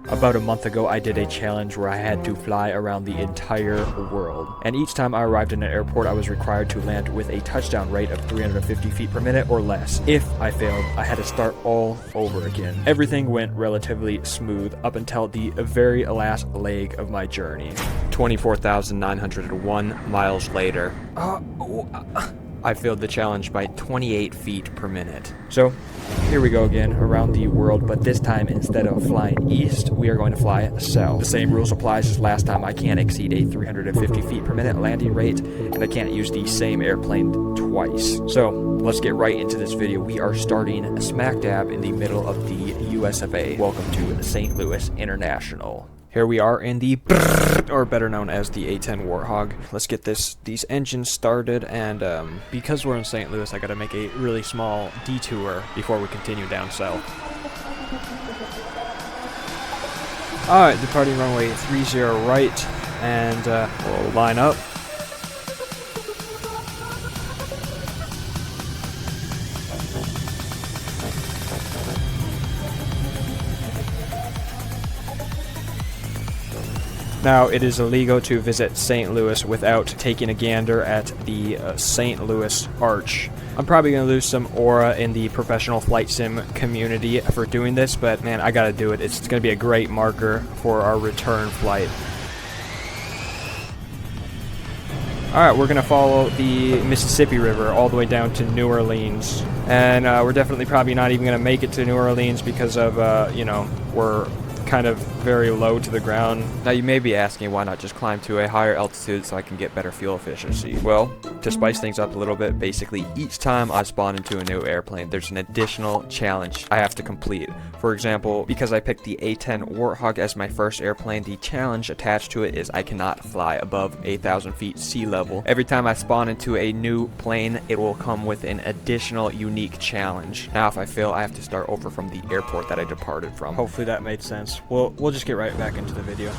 About a month ago, I did a challenge where I had to fly around the entire world. And each time I arrived in an airport, I was required to land with a touchdown rate of 350 feet per minute or less. If I failed, I had to start all over again. Everything went relatively smooth up until the very last leg of my journey. 24,901 miles later, I failed the challenge by 28 feet per minute. So, here we go again, around the world, but this time instead of flying east, we are going to fly south. The same rules applies as last time. I can't exceed a 350 feet per minute landing rate, and I can't use the same airplane twice. So, let's get right into this video. We are starting smack dab in the middle of the US of A. Welcome to St. Louis International. Here we are in the, or better known as the A-10 Warthog. Let's get these engines started, and because we're in St. Louis, I gotta make a really small detour before we continue down south. Alright, departing runway 30 right, and we'll line up. Now, it is illegal to visit St. Louis without taking a gander at the St. Louis Arch. I'm probably going to lose some aura in the professional flight sim community for doing this, but man, I gotta do it. It's going to be a great marker for our return flight. Alright, we're going to follow the Mississippi River all the way down to New Orleans. And we're definitely probably not even going to make it to New Orleans because of, we're kind of very low to the ground. Now you may be asking, why not just climb to a higher altitude so I can get better fuel efficiency? Well, to spice things up a little bit, basically each time I spawn into a new airplane, there's an additional challenge I have to complete. For example, because I picked the A-10 Warthog as my first airplane, the challenge attached to it is I cannot fly above 8,000 feet sea level. Every time I spawn into a new plane, it will come with an additional unique challenge. Now if I fail, I have to start over from the airport that I departed from. Hopefully that made sense. We'll just get right back into the video.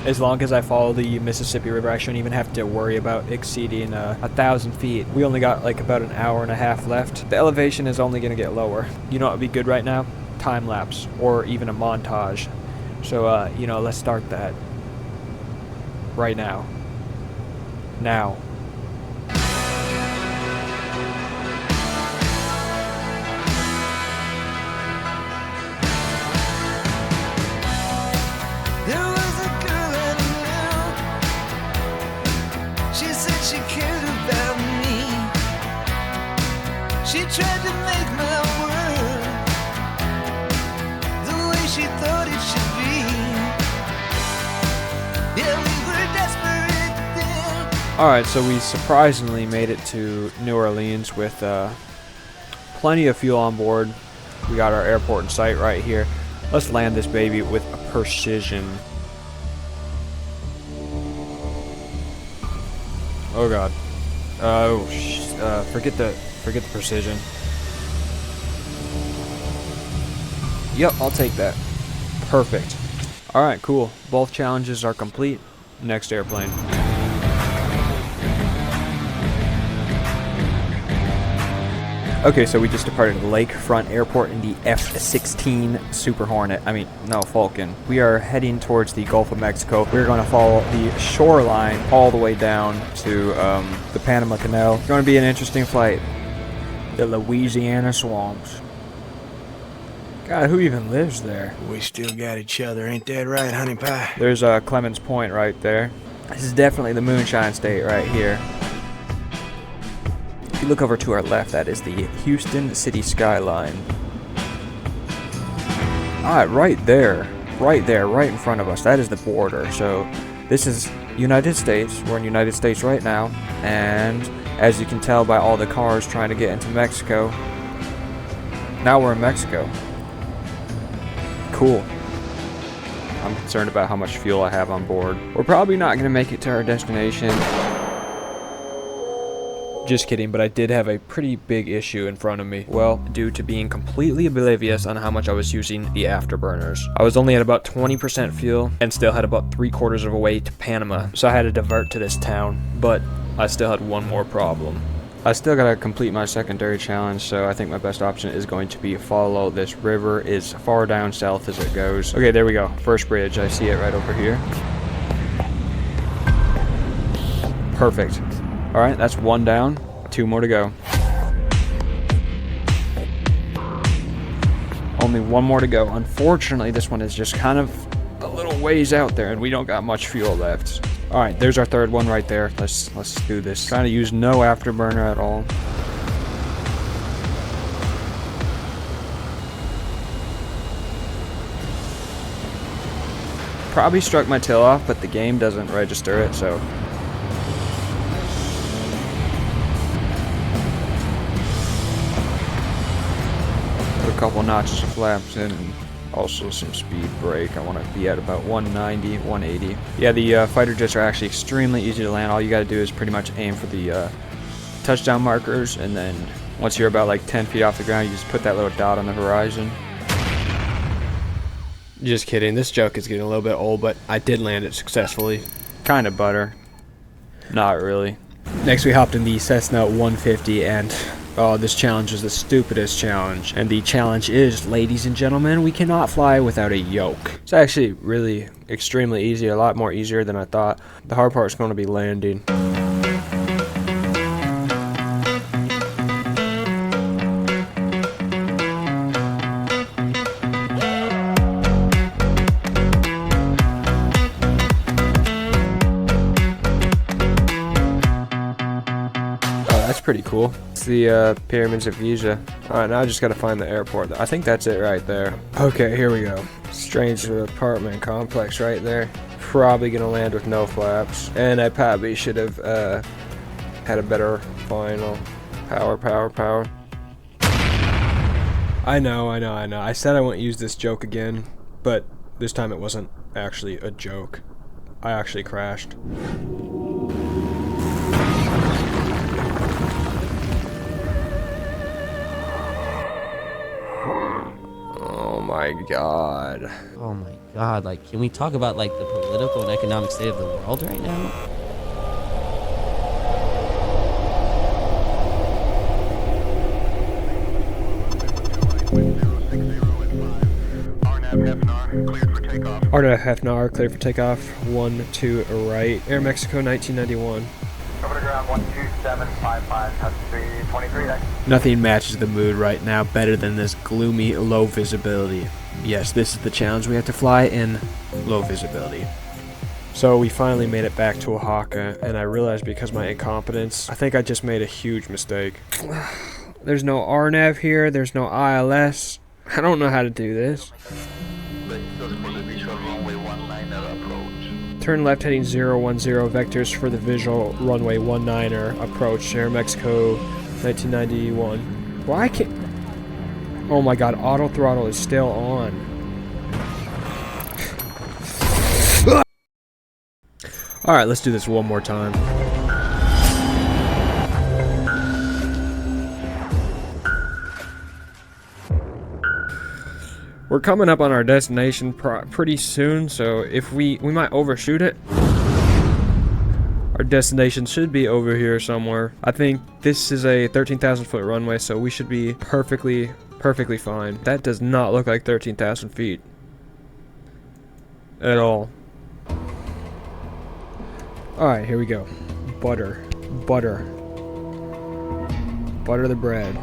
As long as I follow the Mississippi River, I shouldn't even have to worry about exceeding 1,000 feet. We only got like about an hour and a half left. The elevation is only going to get lower. You know what would be good right now? Time lapse or even a montage. So, let's start that right now. Now. She tried to make my world the way she thought it should be. Yeah, we were desperate then. Alright, so we surprisingly made it to New Orleans with plenty of fuel on board. We got our airport in sight right here. Let's land this baby with precision. Oh god. Forget the precision. Yep, I'll take that. Perfect. Alright, cool. Both challenges are complete. Next airplane. Okay, so we just departed Lakefront Airport in the F-16 Super Hornet. Falcon. We are heading towards the Gulf of Mexico. We're going to follow the shoreline all the way down to the Panama Canal. It's going to be an interesting flight. The Louisiana swamps. God, who even lives there? We still got each other, ain't that right, honey pie? There's Clemens Point right there. This is definitely the Moonshine State right here. If you look over to our left, that is the Houston city skyline. Alright, right there, right in front of us, that is the border. So this is United States. We're in United States right now, and as you can tell by all the cars trying to get into Mexico, now we're in Mexico. Cool. I'm concerned about how much fuel I have on board. We're probably not going to make it to our destination. Just kidding, but I did have a pretty big issue in front of me. Well, due to being completely oblivious on how much I was using the afterburners. I was only at about 20% fuel and still had about 3/4 of a way to Panama. So I had to divert to this town, but I still had one more problem. I still gotta complete my secondary challenge, so I think my best option is going to be follow this river as far down south as it goes. Okay, there we go. First bridge. I see it right over here. Perfect. Alright, that's one down. 2 more to go. Only 1 more to go. Unfortunately, this one is just kind of a little ways out there, and we don't got much fuel left. All right, there's our third one right there. Let's do this. Trying to use no afterburner at all. Probably struck my tail off, but the game doesn't register it, so. Put a couple notches of flaps in, and also some speed brake. I want to be at about 190, 180. Yeah, the fighter jets are actually extremely easy to land. All you got to do is pretty much aim for the touchdown markers, and then once you're about like 10 feet off the ground, you just put that little dot on the horizon. Just kidding. This joke is getting a little bit old, but I did land it successfully. Kind of butter. Not really. Next, we hopped in the Cessna 150, and oh, this challenge is the stupidest challenge. And the challenge is, ladies and gentlemen, we cannot fly without a yoke. It's actually really extremely easy, a lot more easier than I thought. The hard part is going to be landing. Pretty cool. It's the pyramids of Giza. Alright, now I just gotta find the airport. I think that's it right there. Okay, here we go. Strange apartment complex right there. Probably gonna land with no flaps. And I probably should have had a better final. Power. I know. I said I wouldn't use this joke again, but this time it wasn't actually a joke. I actually crashed. Oh my god. Oh my god, like, can we talk about, like, the political and economic state of the world right now? RNAV half an hour, clear for takeoff. 1 2 right. Air Mexico 1991. Over to ground 12755, touch 323. Nothing matches the mood right now better than this gloomy, low visibility. Yes, this is the challenge. We have to fly in low visibility. So we finally made it back to Oaxaca, and I realized because of my incompetence, I think I just made a huge mistake. There's no RNAV here, there's no ILS. I don't know how to do this. Turn left heading 010 vectors for the visual runway 19er approach, Air Mexico 1991. Why can't... Oh my god, auto throttle is still on. Alright, let's do this one more time. We're coming up on our destination pretty soon, so if we might overshoot it. Our destination should be over here somewhere. I think this is a 13,000 foot runway, so we should be perfectly fine. That does not look like 13,000 feet at all. Alright, here we go. Butter the bread.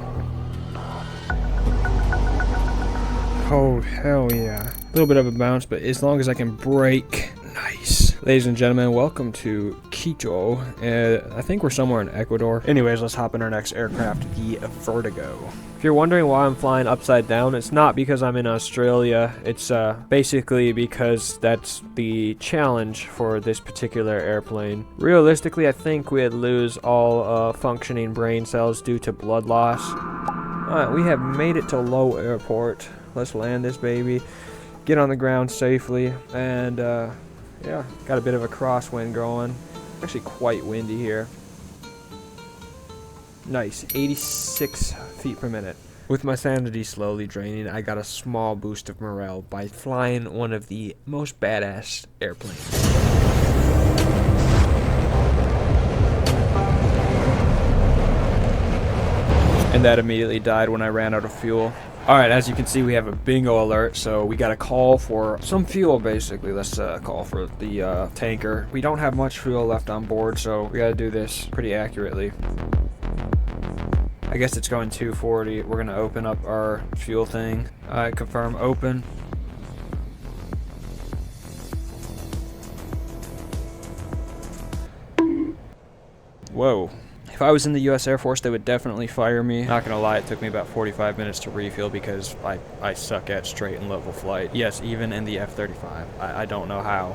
Oh, hell yeah. A little bit of a bounce, but as long as I can brake. Nice. Ladies and gentlemen, welcome to Quito. I think we're somewhere in Ecuador. Anyways, let's hop in our next aircraft, the Vertigo. If you're wondering why I'm flying upside down, it's not because I'm in Australia. It's basically because that's the challenge for this particular airplane. Realistically, I think we'd lose all functioning brain cells due to blood loss. Alright, we have made it to Low Airport. Let's land this baby, get on the ground safely, and yeah, got a bit of a crosswind going. Actually quite windy here. Nice, 86 feet per minute. With my sanity slowly draining, I got a small boost of morale by flying one of the most badass airplanes. And that immediately died when I ran out of fuel. Alright, as you can see, we have a bingo alert, so we got a call for some fuel, basically. Let's call for the tanker. We don't have much fuel left on board, so we gotta do this pretty accurately. I guess it's going 240. We're gonna open up our fuel thing. Alright, confirm open. Whoa. If I was in the U.S. Air Force, they would definitely fire me. Not gonna lie, it took me about 45 minutes to refuel because I suck at straight and level flight. Yes, even in the F-35. I don't know how.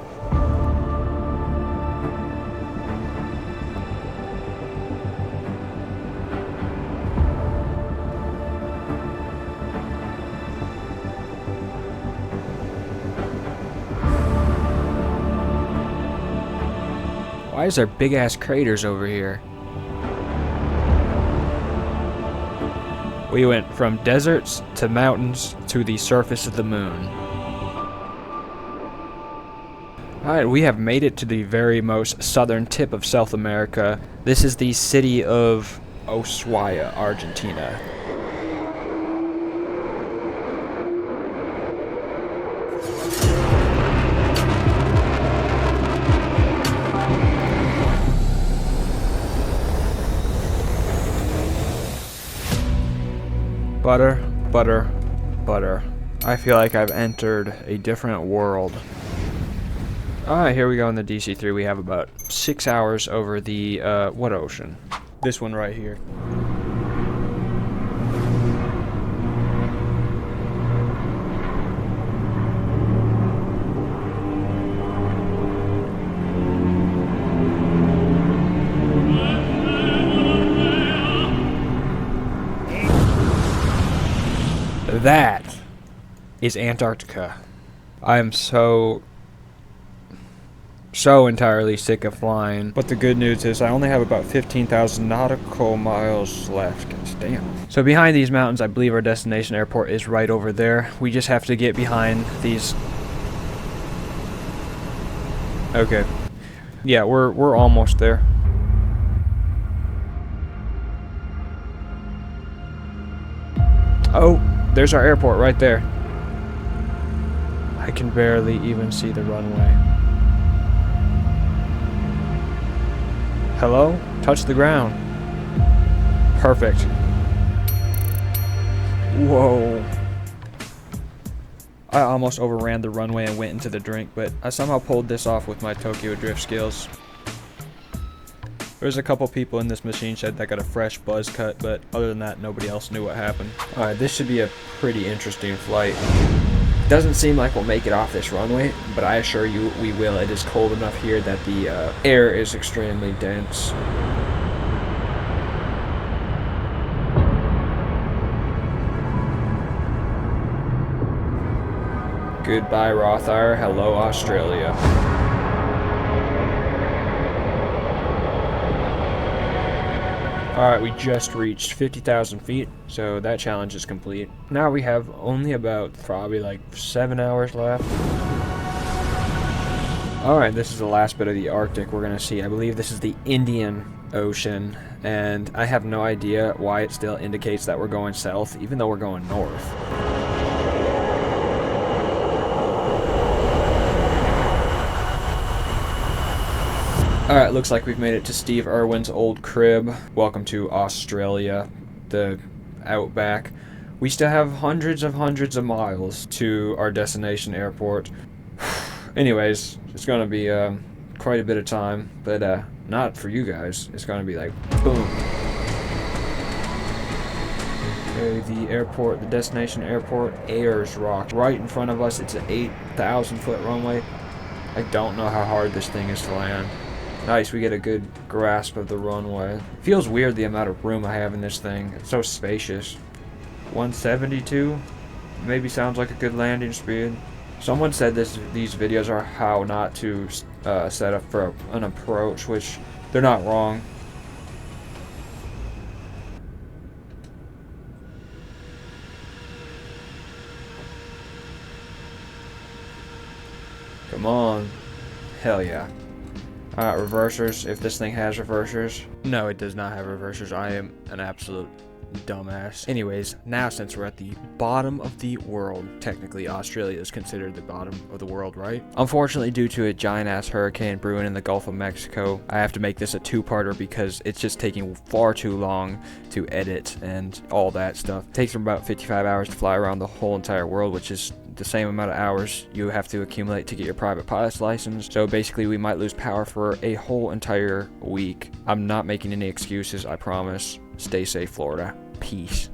Why is there big ass craters over here? We went from deserts to mountains to the surface of the moon. Alright, we have made it to the very most southern tip of South America. This is the city of Ushuaia, Argentina. Butter, butter, butter. I feel like I've entered a different world. Alright, here we go in the DC-3. We have about 6 hours over the, what ocean? This one right here. That is Antarctica. I am so entirely sick of flying. But the good news is I only have about 15,000 nautical miles left. God damn. So behind these mountains, I believe our destination airport is right over there. We just have to get behind these. Okay. Yeah, we're almost there. Oh. There's our airport right there. I can barely even see the runway. Hello? Touch the ground. Perfect. Whoa. I almost overran the runway and went into the drink, but I somehow pulled this off with my Tokyo drift skills. There's a couple people in this machine shed that got a fresh buzz cut, but other than that, nobody else knew what happened. Alright, this should be a pretty interesting flight. Doesn't seem like we'll make it off this runway, but I assure you we will. It is cold enough here that the air is extremely dense. Goodbye, Rothar. Hello, Australia. Alright, we just reached 50,000 feet, so that challenge is complete. Now we have only about probably like 7 hours left. Alright, this is the last bit of the Arctic we're going to see. I believe this is the Indian Ocean, and I have no idea why it still indicates that we're going south, even though we're going north. Alright, looks like we've made it to Steve Irwin's old crib. Welcome to Australia, the outback. We still have hundreds of miles to our destination airport. Anyways, it's going to be quite a bit of time, but not for you guys. It's going to be like, boom. Okay, the airport, the destination airport, Ayers Rock. Right in front of us, it's an 8,000 foot runway. I don't know how hard this thing is to land. Nice, we get a good grasp of the runway. Feels weird the amount of room I have in this thing. It's so spacious. 172? Maybe sounds like a good landing speed. Someone said these videos are how not to set up for an approach, which they're not wrong. Come on. Hell yeah. Reversers, if this thing has reversers. No, it does not have reversers. I am an absolute dumbass. Anyways, now since we're at the bottom of the world, technically Australia is considered the bottom of the world, right? Unfortunately, due to a giant-ass hurricane brewing in the Gulf of Mexico, I have to make this a two-parter because it's just taking far too long to edit and all that stuff. It takes about 55 hours to fly around the whole entire world, which is the same amount of hours you have to accumulate to get your private pilot's license. So basically we might lose power for a whole entire week. I'm not making any excuses, I promise. Stay safe, Florida. Peace.